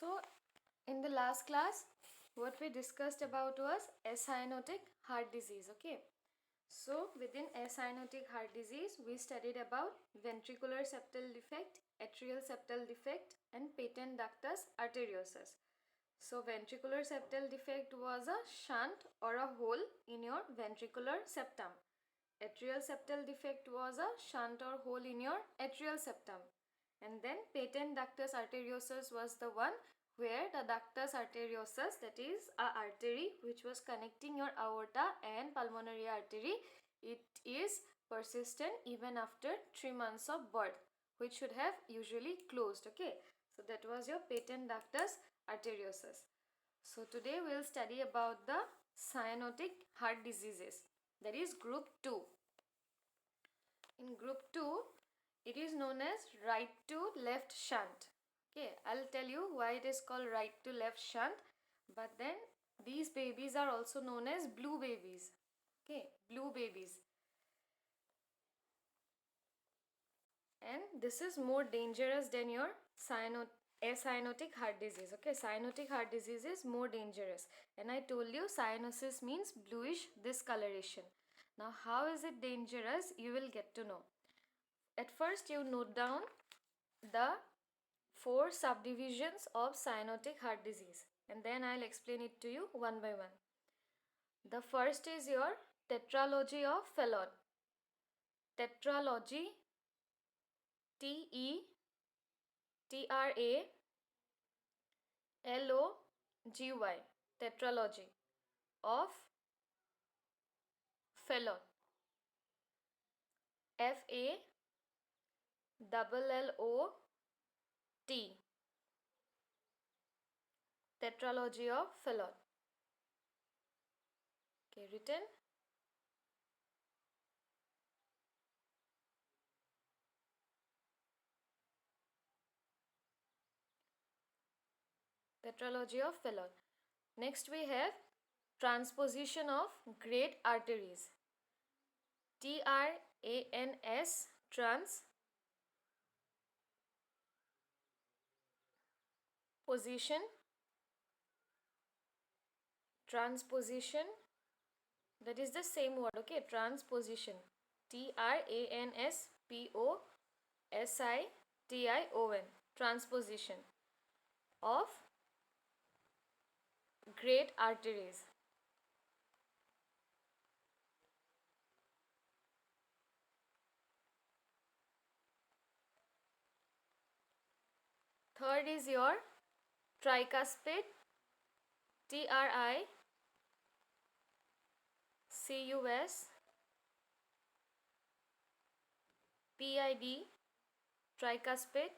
So in the last class, what we discussed about was acyanotic heart disease. Okay. So within acyanotic heart disease, we studied about ventricular septal defect, atrial septal defect, and patent ductus arteriosus. So ventricular septal defect was a shunt or a hole in your ventricular septum. Atrial septal defect was a shunt or hole in your atrial septum. And then patent ductus arteriosus was the one where the ductus arteriosus, that is a artery which was connecting your aorta and pulmonary artery, it is persistent even after 3 months of birth, which should have usually closed. Okay, so that was your patent ductus arteriosus. So today we will study about the cyanotic heart diseases, that is group 2. In group 2, it is known as right to left shunt. Okay, I'll tell you why it is called right to left shunt, but then these babies are also known as blue babies. Okay, blue babies. And this is more dangerous than your acyanotic heart disease. Okay, cyanotic heart disease is more dangerous, and I told you cyanosis means bluish discoloration. Now how is it dangerous, you will get to know. At first you note down the 4 subdivisions of cyanotic heart disease, and then I'll explain it to you one by one. The first is your tetralogy of Fallot. Tetralogy, T-E-T-R-A-L-O-G-Y, tetralogy of Fallot. F-A-L-L-O-T, tetralogy of Fallot. Okay, written. Tetralogy of Fallot. Next we have transposition of great arteries. T-R-A-N-S, transposition, that is the same word. Okay, transposition, T-R-A-N-S-P-O-S-I-T-I-O-N, transposition of great arteries. Third is your tricuspid, T-R-I-C-U-S-P-I-D, tricuspid.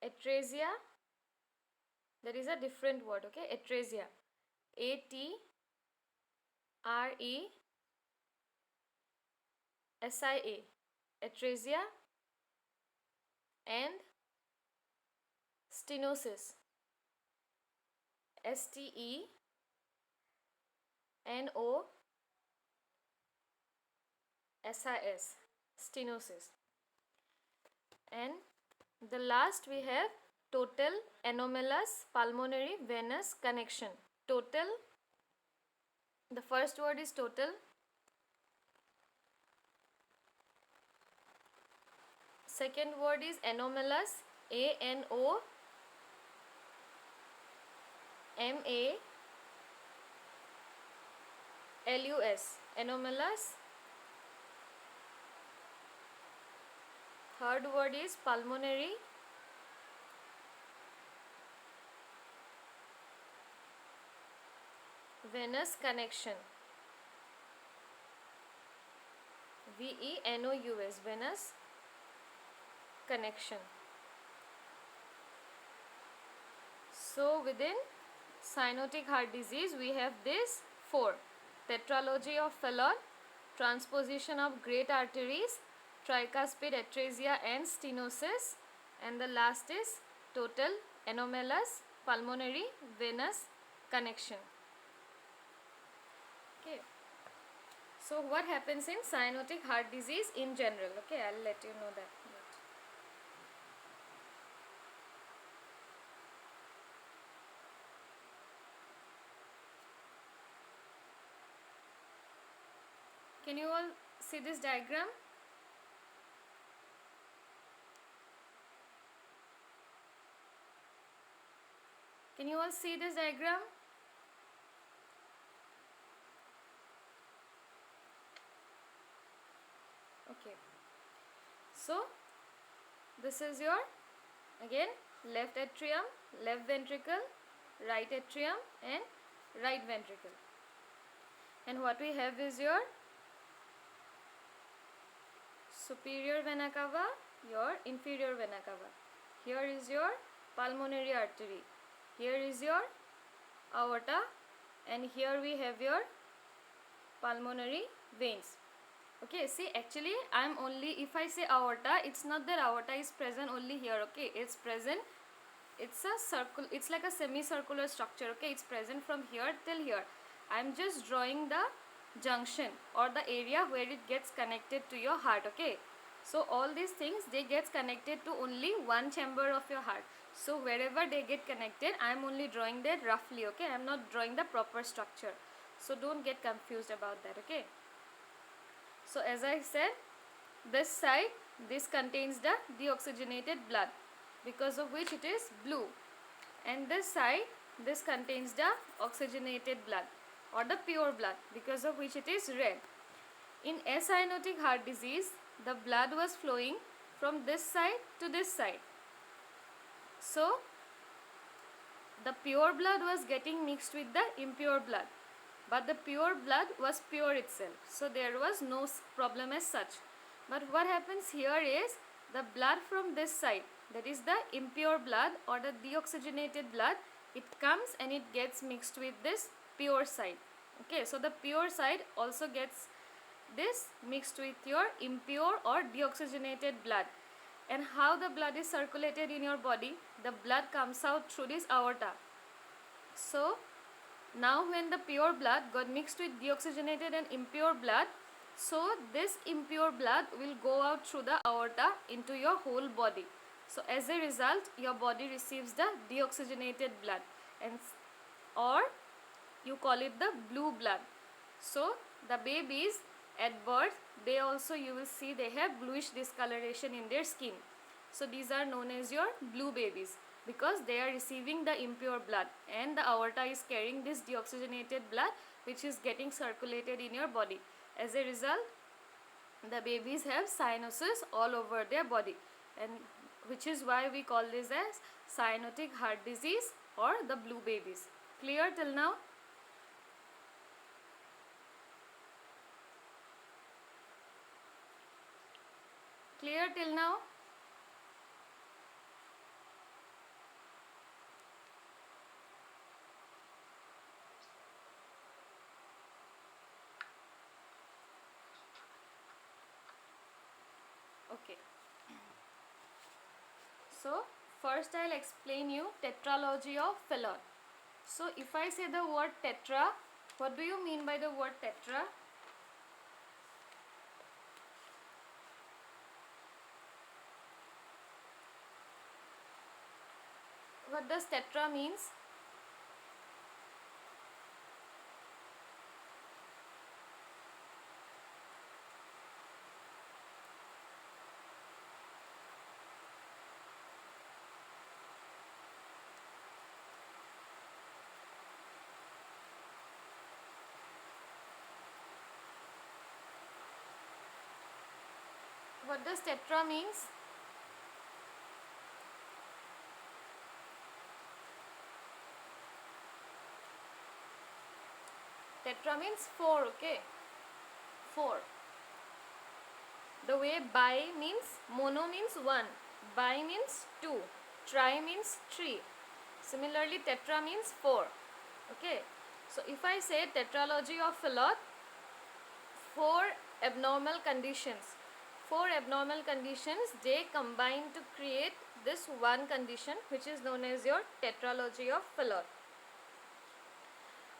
Atresia, that is a different word. Okay, atresia, A-T-R-E-S-I-A, atresia. And stenosis, S-T-E-N-O-S-I-S, stenosis. And the last we have total anomalous pulmonary venous connection. Total, the first word is total. Second word is anomalous, A-N-O-M-A-L-U-S, anomalous. Third word is pulmonary, venous connection, V-E-N-O-U-S, venous connection. So within cyanotic heart disease we have this 4: tetralogy of Fallot, transposition of great arteries, tricuspid atresia and stenosis, and the last is total anomalous pulmonary venous connection. Okay, so what happens in cyanotic heart disease in general? Okay, I'll let you know that. Can you all see this diagram? Can you all see this diagram? Okay. So this is your, again, left atrium, left ventricle, right atrium and right ventricle. And what we have is your superior vena cava, your inferior vena cava. Here is your pulmonary artery. Here is your aorta, and here we have your pulmonary veins. Okay, see, actually I'm only, if I say aorta, it's not that aorta is present only here. Okay, it's present, it's a circle, it's like a semicircular structure. Okay, it's present from here till here. I'm just drawing the junction or the area where it gets connected to your heart. Okay, so all these things, they get connected to only one chamber of your heart. So wherever they get connected, I'm only drawing that roughly. Okay, I'm not drawing the proper structure, so don't get confused about that. Okay, so as I said, this side, this contains the deoxygenated blood, because of which it is blue, and this side, this contains the oxygenated blood or the pure blood, because of which it is red. In acyanotic heart disease, the blood was flowing from this side to this side. So the pure blood was getting mixed with the impure blood, but the pure blood was pure itself, so there was no problem as such. But what happens here is, the blood from this side, that is the impure blood or the deoxygenated blood, it comes and it gets mixed with this pure side. Okay, so the pure side also gets this mixed with your impure or deoxygenated blood. And how the blood is circulated in your body? The blood comes out through this aorta. So now when the pure blood got mixed with deoxygenated and impure blood, so this impure blood will go out through the aorta into your whole body. So as a result, your body receives the deoxygenated blood, and or you call it the blue blood. So the babies at birth, they also, you will see, they have bluish discoloration in their skin. So these are known as your blue babies, because they are receiving the impure blood, and the aorta is carrying this deoxygenated blood which is getting circulated in your body. As a result, the babies have cyanosis all over their body, and which is why we call this as cyanotic heart disease or the blue babies. Clear till now? Clear till now? Okay. So first I'll explain you tetralogy of Fallot. So if I say the word tetra, what do you mean by the word tetra? What does tetra means? What does tetra means? Tetra means 4, okay? 4. The way bi means, mono means 1, bi means 2, tri means 3. Similarly, tetra means 4, okay? So if I say tetralogy of Fallot, 4 abnormal conditions. 4 abnormal conditions, they combine to create this one condition which is known as your tetralogy of Fallot.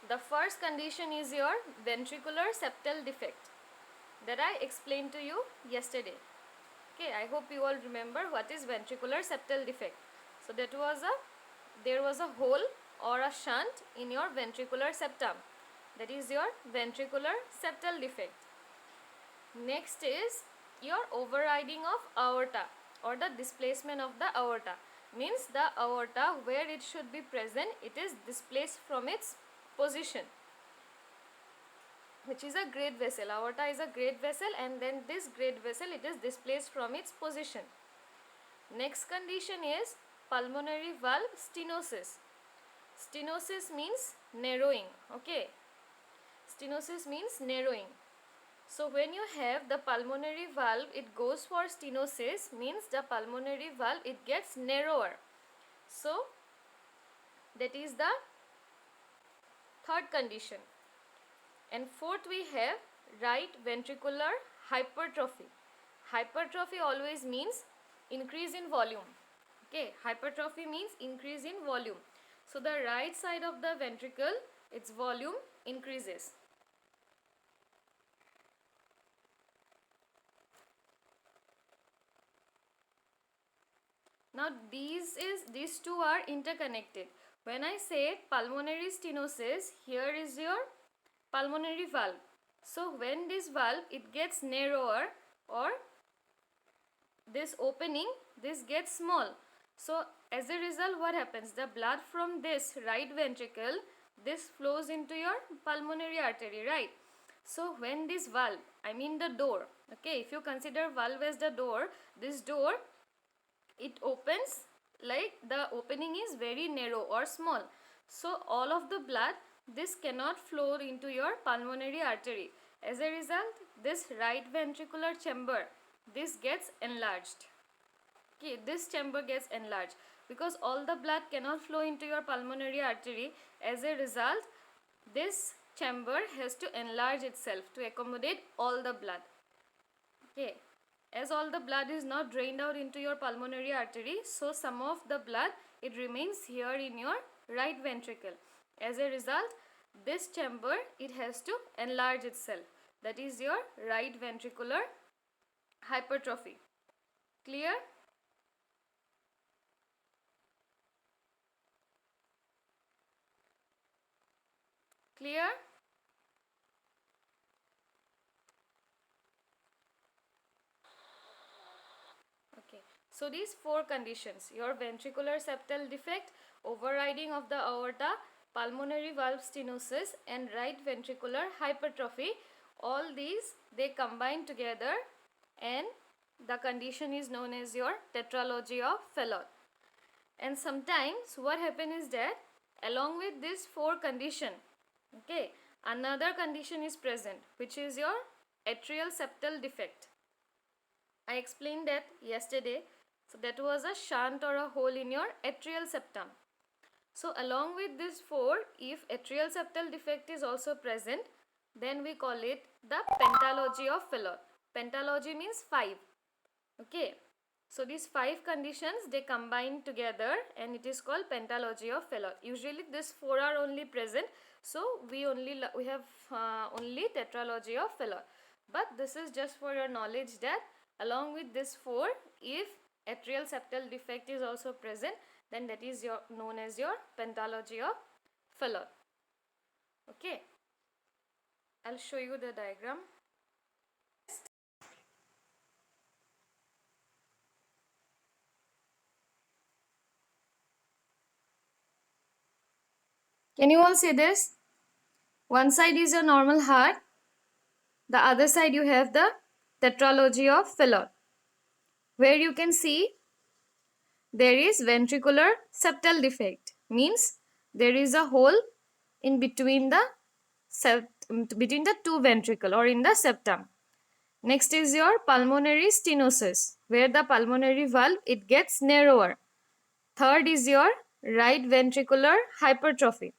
The first condition is your ventricular septal defect that I explained to you yesterday. Okay, I hope you all remember what is ventricular septal defect. So that was there was a hole or a shunt in your ventricular septum. That is your ventricular septal defect. Next is your overriding of aorta or the displacement of the aorta. Means the aorta, where it should be present, it is displaced from its position, which is a great vessel. Aorta is a great vessel, and then this great vessel, it is displaced from its position. Next condition is pulmonary valve stenosis. Stenosis means narrowing. Okay, stenosis means narrowing. So when you have the pulmonary valve, it goes for stenosis, means the pulmonary valve, it gets narrower. So that is the third condition. And fourth, we have right ventricular hypertrophy. Hypertrophy always means increase in volume. Okay, hypertrophy means increase in volume. So the right side of the ventricle, its volume increases. Now these two are interconnected. When I say pulmonary stenosis, here is your pulmonary valve. So when this valve, it gets narrower, or this opening, this gets small. So as a result, what happens? The blood from this right ventricle, this flows into your pulmonary artery, right? So when this valve, I mean the door, okay, if you consider valve as the door, this door, it opens, like the opening is very narrow or small. So all of the blood, this cannot flow into your pulmonary artery. As a result, this right ventricular chamber, this gets enlarged. Okay, this chamber gets enlarged because all the blood cannot flow into your pulmonary artery. As a result, this chamber has to enlarge itself to accommodate all the blood. Okay, as all the blood is not drained out into your pulmonary artery, so some of the blood, it remains here in your right ventricle. As a result, this chamber, it has to enlarge itself. That is your right ventricular hypertrophy. Clear? Clear? Okay. So these four conditions, your ventricular septal defect, overriding of the aorta, pulmonary valve stenosis, and right ventricular hypertrophy, all these, they combine together, and the condition is known as your tetralogy of Fallot. And sometimes what happens is that along with these four condition, okay, another condition is present, which is your atrial septal defect. I explained that yesterday. So that was a shunt or a hole in your atrial septum. So along with this four, if atrial septal defect is also present, then we call it the pentalogy of Fallot. Pentalogy means 5. Okay. So these 5 conditions, they combine together, and it is called pentalogy of Fallot. Usually these 4 are only present, so we have only tetralogy of Fallot. But this is just for your knowledge that along with this 4, if atrial septal defect is also present, then that is known as your pentalogy of Fallot. Okay, I'll show you the diagram. Can you all see this? One side is your normal heart, the other side you have the tetralogy of Fallot, where you can see there is ventricular septal defect, means there is a hole in between the two ventricle or in the septum. Next is your pulmonary stenosis, where the pulmonary valve, it gets narrower. Third is your right ventricular hypertrophy.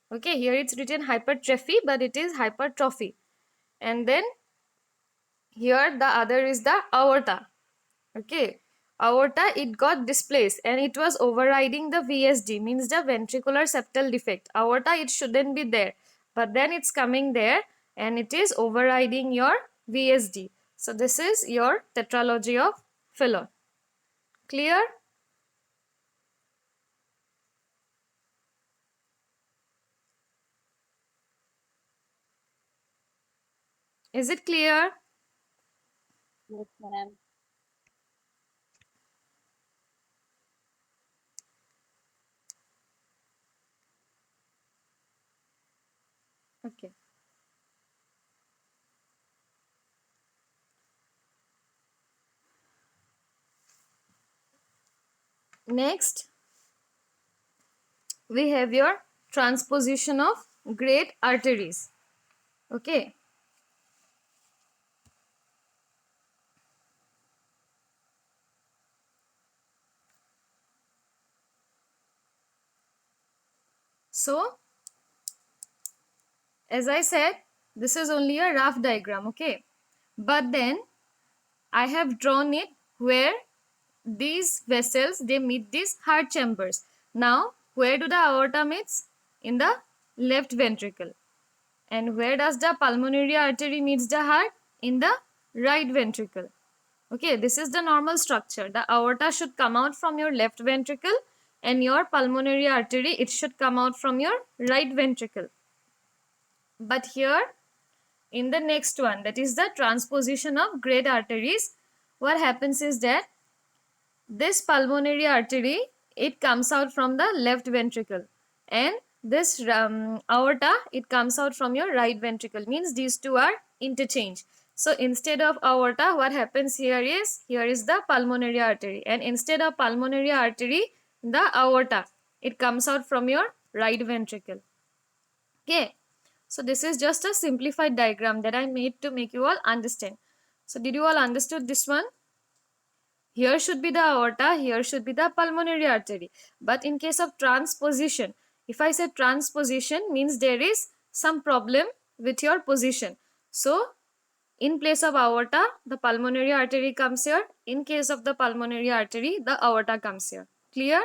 Okay, here it's written hypertrophy, but it is hypertrophy. And then here the other is the aorta. Okay, aorta, it got displaced and it was overriding the VSD, means the ventricular septal defect. Aorta, it shouldn't be there, but then it's coming there and it is overriding your VSD. So this is your tetralogy of Fallot. Clear? Is it clear? Yes, ma'am. Okay. Next, we have your transposition of great arteries. Okay. So, as I said, this is only a rough diagram, okay? But then I have drawn it where these vessels they meet these heart chambers. Now, where do the aorta meets? In the left ventricle. And where does the pulmonary artery meets the heart? In the right ventricle. Okay, this is the normal structure. The aorta should come out from your left ventricle and your pulmonary artery it should come out from your right ventricle. But here in the next one, that is the transposition of great arteries, what happens is that this pulmonary artery it comes out from the left ventricle and this aorta it comes out from your right ventricle, means these two are interchanged. So instead of aorta what happens here is the pulmonary artery, and instead of pulmonary artery the aorta it comes out from your right ventricle. Okay, so this is just a simplified diagram that I made to make you all understand. So did you all understood this one? Here should be the aorta, here should be the pulmonary artery. But in case of transposition, if I say transposition means there is some problem with your position. So in place of aorta, the pulmonary artery comes here. In case of the pulmonary artery, the aorta comes here. Clear?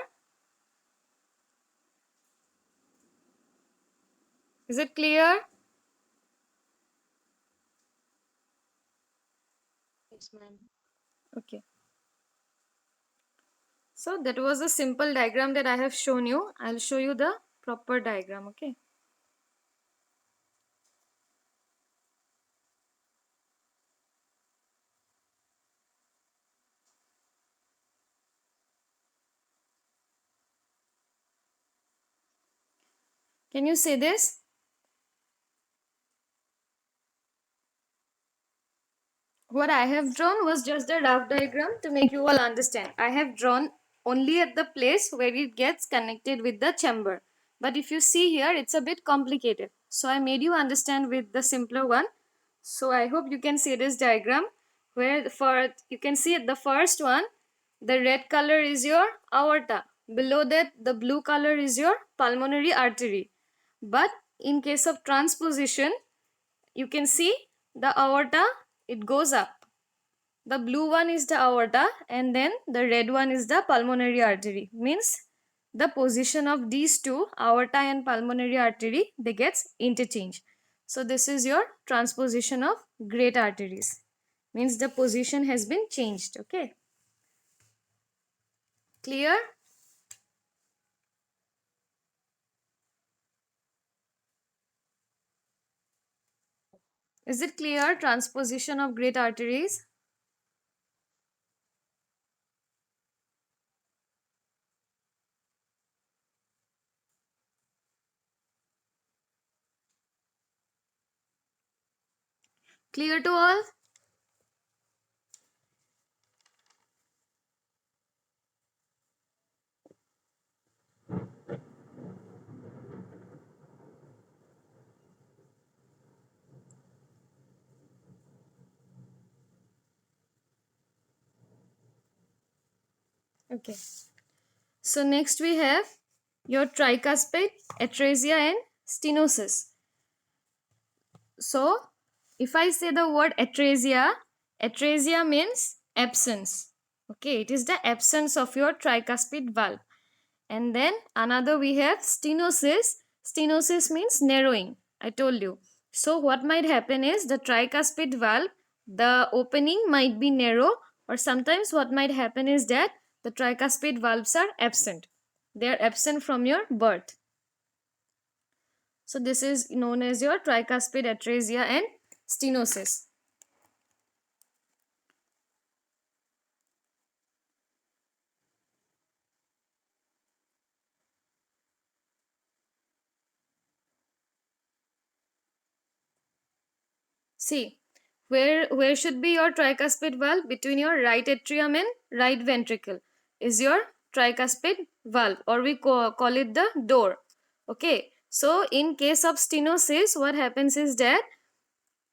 Is it clear? Yes, ma'am. Okay. So that was a simple diagram that I have shown you. I'll show you the proper diagram. Okay. Can you see this? What I have drawn was just a rough diagram to make you all understand. I have drawn only at the place where it gets connected with the chamber. But if you see here, it's a bit complicated. So I made you understand with the simpler one. So I hope you can see this diagram where for you can see the first one, the red color is your aorta. Below that, the blue color is your pulmonary artery. But in case of transposition, you can see the aorta it goes up. The blue one is the aorta and then the red one is the pulmonary artery, means the position of these two aorta and pulmonary artery they gets interchanged. So this is your transposition of great arteries, means the position has been changed. Okay, clear? Is it clear? Transposition of great arteries. Clear to all? Okay. So next we have your tricuspid, atresia and stenosis. So if I say the word atresia, atresia means absence. Okay, it is the absence of your tricuspid valve. And then another we have stenosis. Stenosis means narrowing. I told you. So what might happen is the tricuspid valve, the opening might be narrow, or sometimes what might happen is that the tricuspid valves are absent. They are absent from your birth. So this is known as your tricuspid atresia and stenosis. See, where should be your tricuspid valve? Between your right atrium and right ventricle is your tricuspid valve, or we call it the door. Okay, so in case of stenosis, what happens is that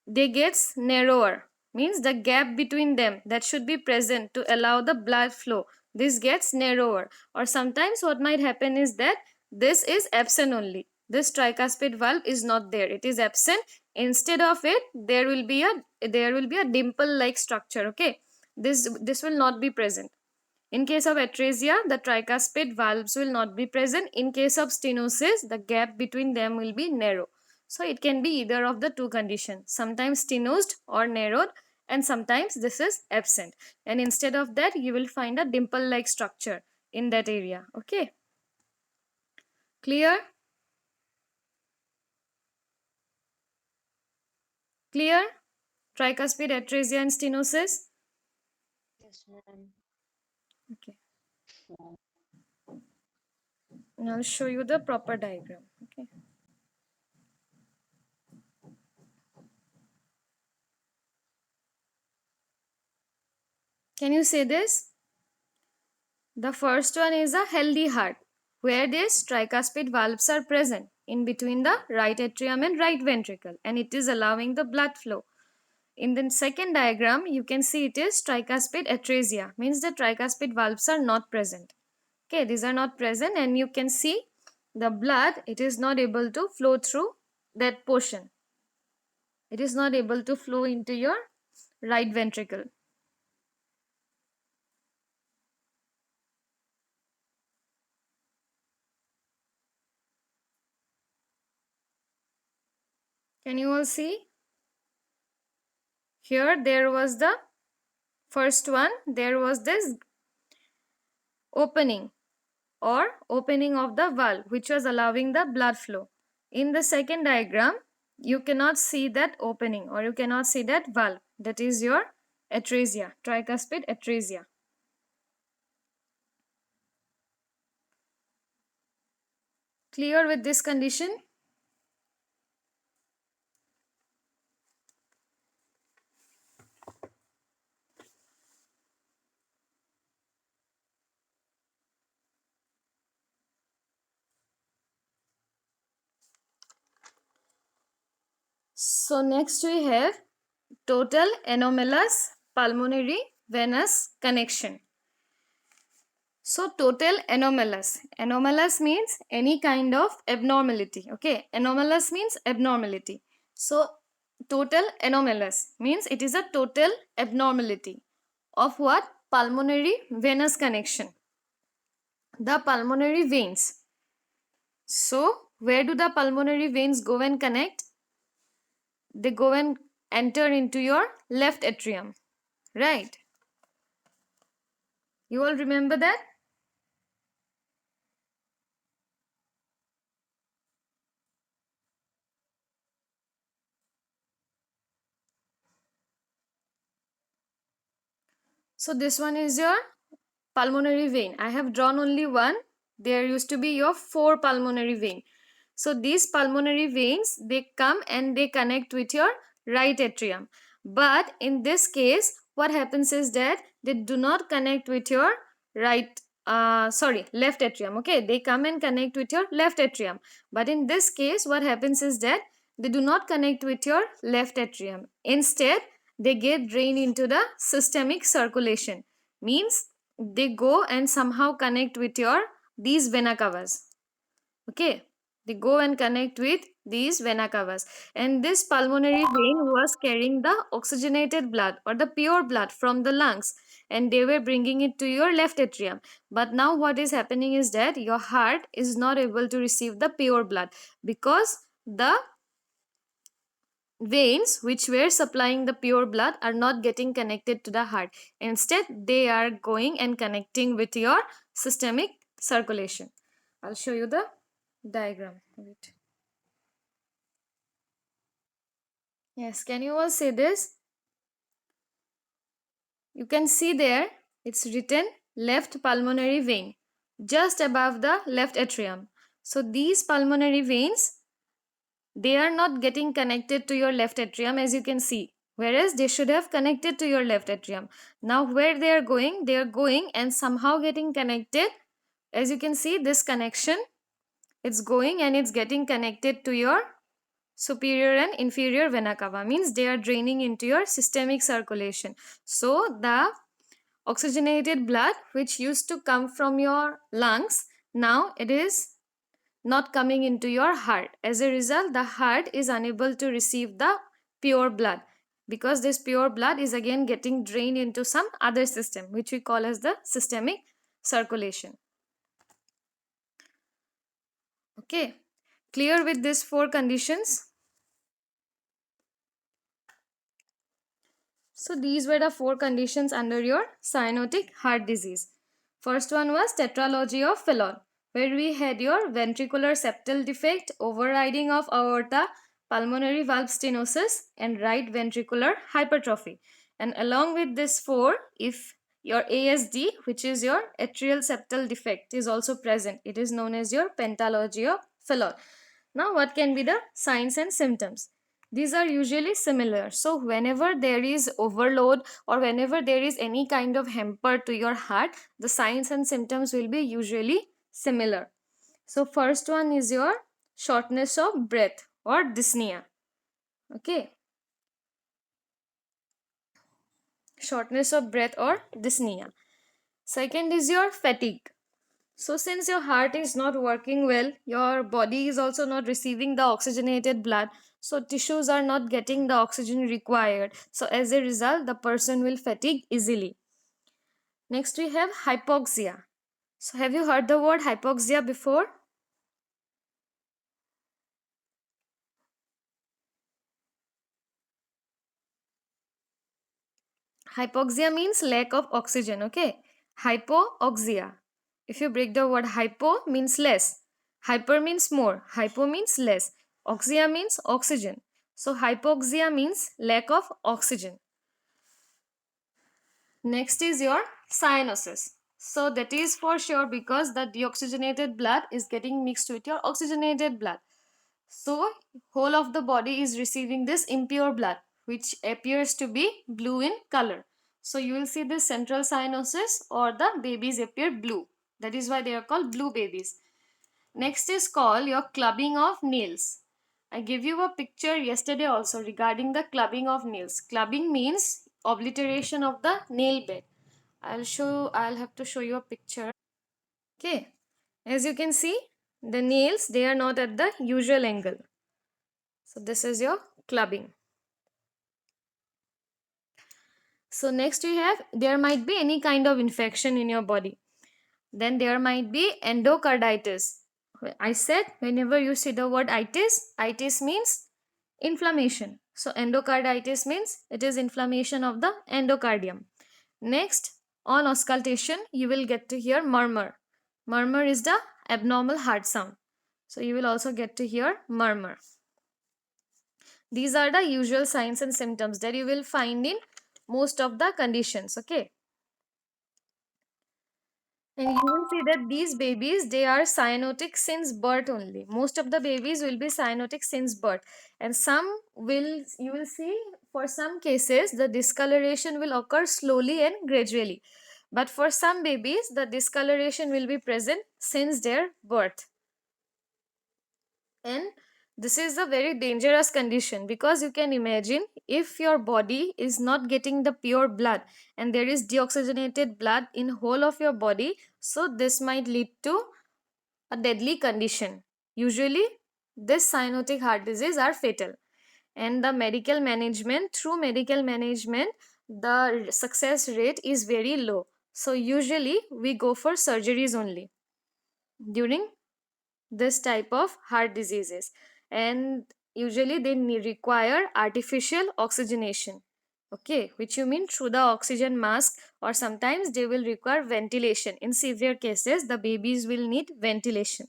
they gets narrower, means the gap between them that should be present to allow the blood flow, this gets narrower. Or sometimes what might happen is that this is absent only, this tricuspid valve is not there, it is absent. Instead of it, there will be a dimple like structure. Okay, this will not be present. In case of atresia, the tricuspid valves will not be present. In case of stenosis, the gap between them will be narrow. So it can be either of the two conditions, sometimes stenosed or narrowed, and sometimes this is absent. And instead of that, you will find a dimple like structure in that area. Okay, clear? Clear? Tricuspid atresia and stenosis. Yes, ma'am. Okay, and I'll show you the proper diagram. Okay, can you say this? The first one is a healthy heart, where these tricuspid valves are present in between the right atrium and right ventricle, and it is allowing the blood flow. In the second diagram, you can see it is tricuspid atresia, means the tricuspid valves are not present. Okay, these are not present, and you can see the blood, it is not able to flow through that portion. It is not able to flow into your right ventricle. Can you all see? Here there was the first one, there was this opening of the valve which was allowing the blood flow. In the second diagram, you cannot see that opening, or you cannot see that valve. That is your atresia, tricuspid atresia. Clear with this condition? So next we have total anomalous pulmonary venous connection. So total anomalous. Anomalous means any kind of abnormality. Okay, anomalous means abnormality. So total anomalous means it is a total abnormality of what? Pulmonary venous connection. The pulmonary veins. So where do the pulmonary veins go and connect? They go and enter into your left atrium, right? You all remember that? So this one is your pulmonary vein. I have drawn only one. There used to be your 4 pulmonary vein. So these pulmonary veins, they come and they connect with your right atrium. But in this case, what happens is that they do not connect with your left atrium. Okay, they come and connect with your left atrium. But in this case, what happens is that they do not connect with your left atrium. Instead, they get drained into the systemic circulation. Means they go and somehow connect with your these vena cavas. Okay, they go and connect with these vena cavas, and this pulmonary vein was carrying the oxygenated blood or the pure blood from the lungs, and they were bringing it to your left atrium. But now what is happening is that your heart is not able to receive the pure blood because the veins which were supplying the pure blood are not getting connected to the heart. Instead, they are going and connecting with your systemic circulation. I'll show you the diagram. Wait. Yes, can you all see this? You can see there, it's written left pulmonary vein just above the left atrium. So these pulmonary veins, they are not getting connected to your left atrium, as you can see, whereas they should have connected to your left atrium. Now where they are going and somehow getting connected. As you can see, this connection, it's going and it's getting connected to your superior and inferior vena cava, means they are draining into your systemic circulation. So the oxygenated blood which used to come from your lungs, now it is not coming into your heart. As a result, the heart is unable to receive the pure blood, because this pure blood is again getting drained into some other system, which we call as the systemic circulation. Okay, clear with these four conditions? So these were the four conditions under your cyanotic heart disease. First one was tetralogy of Fallot, where we had your ventricular septal defect, overriding of aorta, pulmonary valve stenosis, and right ventricular hypertrophy. And along with this four, if your ASD, which is your atrial septal defect, is also present, it is known as your pentalogy of Fallot. Now, what can be the signs and symptoms? These are usually similar. So whenever there is overload or whenever there is any kind of hamper to your heart, the signs and symptoms will be usually similar. So first one is your shortness of breath or dyspnea. Okay, shortness of breath or dyspnea. Second is your fatigue. So since your heart is not working well, your body is also not receiving the oxygenated blood, so tissues are not getting the oxygen required. So as a result, the person will fatigue easily. Next we have hypoxia. So have you heard the word hypoxia before? Hypoxia means lack of oxygen, okay? Hypoxia. If you break the word hypo means less, hyper means more, hypo means less, oxia means oxygen. So hypoxia means lack of oxygen. Next is your cyanosis. So that is for sure because the deoxygenated blood is getting mixed with your oxygenated blood. So whole of the body is receiving this impure blood, which appears to be blue in color. So you will see this central cyanosis, or the babies appear blue. That is why they are called blue babies. Next is called your clubbing of nails. I gave you a picture yesterday also regarding the clubbing of nails. Clubbing means obliteration of the nail bed. I'll have to show you a picture. Okay. As you can see, the nails, they are not at the usual angle. So this is your clubbing. So next we have, there might be any kind of infection in your body. Then there might be endocarditis. I said whenever you see the word itis means inflammation. So endocarditis means it is inflammation of the endocardium. Next, on auscultation, you will get to hear murmur. Murmur is the abnormal heart sound. So you will also get to hear murmur. These are the usual signs and symptoms that you will find in most of the conditions. Okay. And you will see that these babies, they are cyanotic since birth only. Most of the babies will be cyanotic since birth. And some will, you will see, for some cases, the discoloration will occur slowly and gradually. But for some babies, the discoloration will be present since their birth. And this is a very dangerous condition, because you can imagine if your body is not getting the pure blood and there is deoxygenated blood in whole of your body, so this might lead to a deadly condition. Usually this cyanotic heart disease are fatal, and the medical management, through medical management, the success rate is very low. So usually we go for surgeries only during this type of heart diseases, and usually they require artificial oxygenation, okay, which you mean through the oxygen mask, or sometimes they will require ventilation. In severe cases, the babies will need ventilation,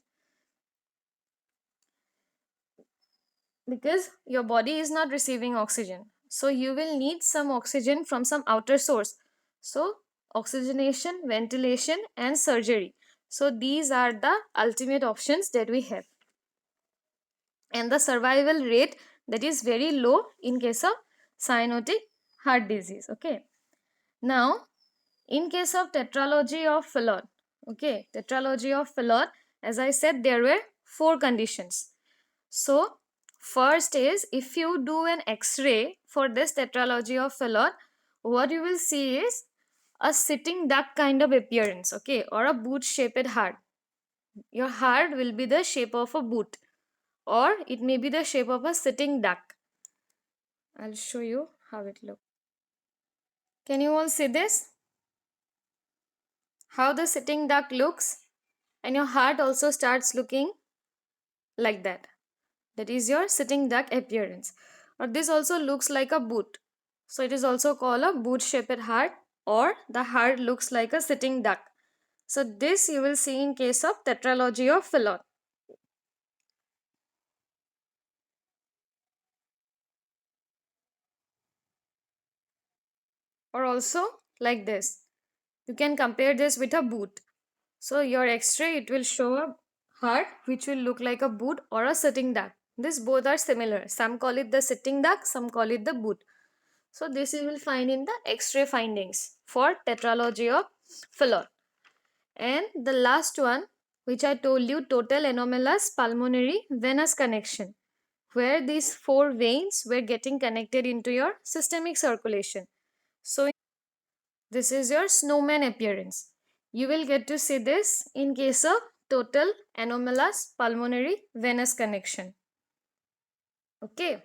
because your body is not receiving oxygen, so you will need some oxygen from some outer source. So oxygenation, ventilation, and surgery, so these are the ultimate options that we have. and the survival rate that is very low in case of cyanotic heart disease. Okay, now in case of tetralogy of Fallot, okay, tetralogy of Fallot, as I said, there were 4 conditions. So first is, if you do an X-ray for this tetralogy of Fallot, what you will see is a sitting duck kind of appearance, okay, or a boot shaped heart. Your heart will be the shape of a boot, or it may be the shape of a sitting duck. I'll show you how it looks. Can you all see this? How the sitting duck looks? And your heart also starts looking like that. That is your sitting duck appearance. Or this also looks like a boot. So it is also called a boot shaped heart, or the heart looks like a sitting duck. So this you will see in case of tetralogy of Fallot. Or also like this. You can compare this with a boot. So your X-ray, it will show a heart which will look like a boot or a sitting duck. These both are similar. Some call it the sitting duck, some call it the boot. So this you will find in the X-ray findings for tetralogy of Fallot. And the last one, which I told you, total anomalous pulmonary venous connection, where these 4 veins were getting connected into your systemic circulation. So this is your snowman appearance. You will get to see this in case of total anomalous pulmonary venous connection. Okay.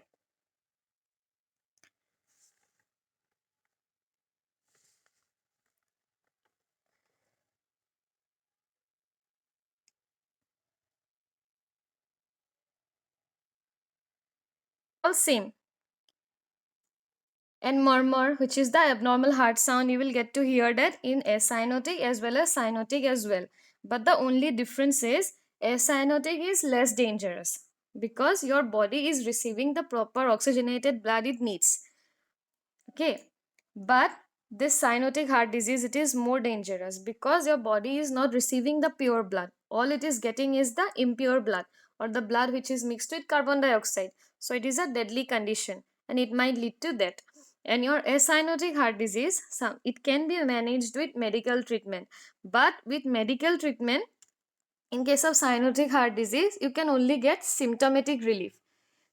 All same. And murmur, which is the abnormal heart sound, you will get to hear that in acyanotic as well as cyanotic as well. But the only difference is acyanotic is less dangerous because your body is receiving the proper oxygenated blood it needs. Okay, but this cyanotic heart disease, it is more dangerous because your body is not receiving the pure blood. All it is getting is the impure blood, or the blood which is mixed with carbon dioxide. So it is a deadly condition and it might lead to death. And your acyanotic heart disease, it can be managed with medical treatment, but with medical treatment, in case of cyanotic heart disease, you can only get symptomatic relief.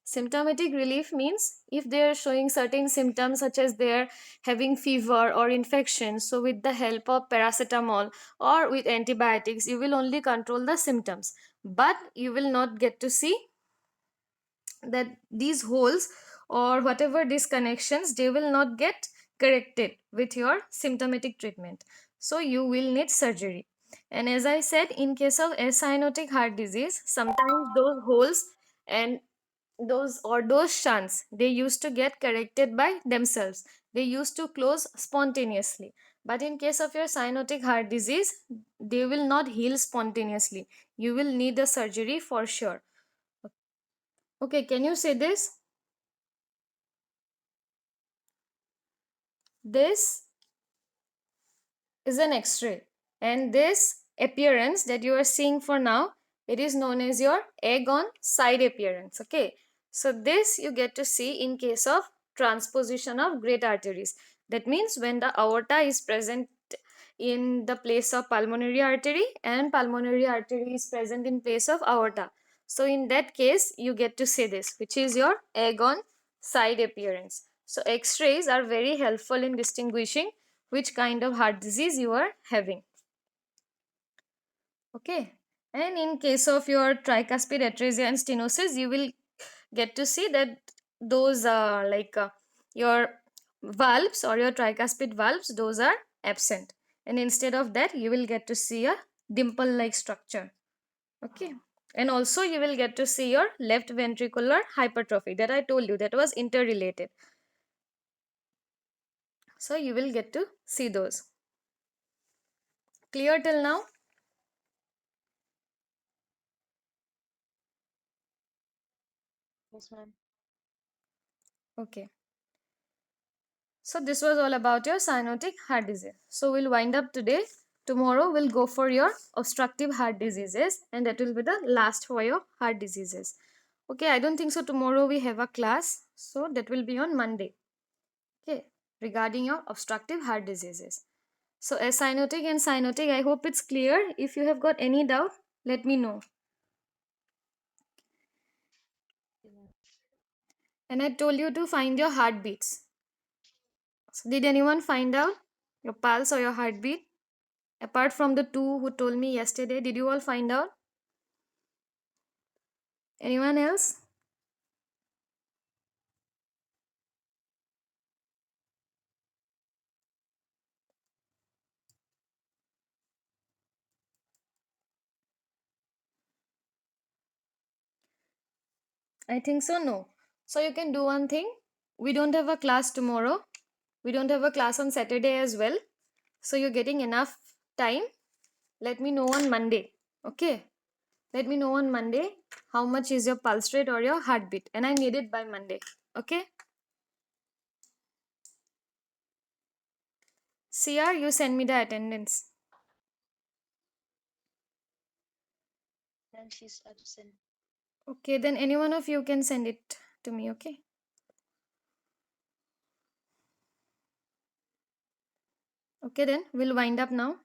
Symptomatic relief means if they are showing certain symptoms such as they're having fever or infection, so with the help of paracetamol or with antibiotics, you will only control the symptoms, but you will not get to see that these holes or whatever disconnections, they will not get corrected with your symptomatic treatment. So you will need surgery. And as I said, in case of acyanotic heart disease, sometimes those holes and those shunts, they used to get corrected by themselves. They used to close spontaneously. But in case of your cyanotic heart disease, they will not heal spontaneously. You will need a surgery for sure. Okay, can you say this? This is an X-ray, and this appearance that you are seeing for now, it is known as your egg on side appearance. Okay, so this you get to see in case of transposition of great arteries. That means when the aorta is present in the place of pulmonary artery and pulmonary artery is present in place of aorta. So in that case, you get to see this, which is your egg on side appearance. So X-rays are very helpful in distinguishing which kind of heart disease you are having. Okay, and in case of your tricuspid atresia and stenosis, you will get to see that those your valves or your tricuspid valves, those are absent, and instead of that you will get to see a dimple like structure. Okay, and also you will get to see your left ventricular hypertrophy that I told you that was interrelated. So you will get to see those. Clear till now? Yes, ma'am. Okay. So this was all about your cyanotic heart disease. So we'll wind up today. Tomorrow we'll go for your obstructive heart diseases, and that will be the last for your heart diseases. Okay, I don't think so. Tomorrow we have a class, so that will be on Monday. Okay, regarding your obstructive heart diseases. So, cyanotic and cyanotic, I hope it's clear. If you have got any doubt, let me know. Okay, ma'am. And I told you to find your heartbeats. So, did anyone find out your pulse or your heartbeat? Apart from the two who told me yesterday, did you all find out? Anyone else? I think so, no. So, you can do one thing. We don't have a class tomorrow. We don't have a class on Saturday as well. So, you're getting enough time. Let me know on Monday. Okay. Let me know on Monday how much is your pulse rate or your heartbeat. And I need it by Monday. Okay. CR, you send me the attendance. Ma'am, she's absent. Okay, then any one of you can send it to me. Okay. Okay, then we'll wind up now.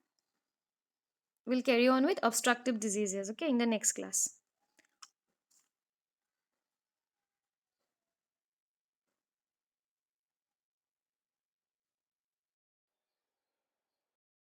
We'll carry on with obstructive diseases. Okay, in the next class.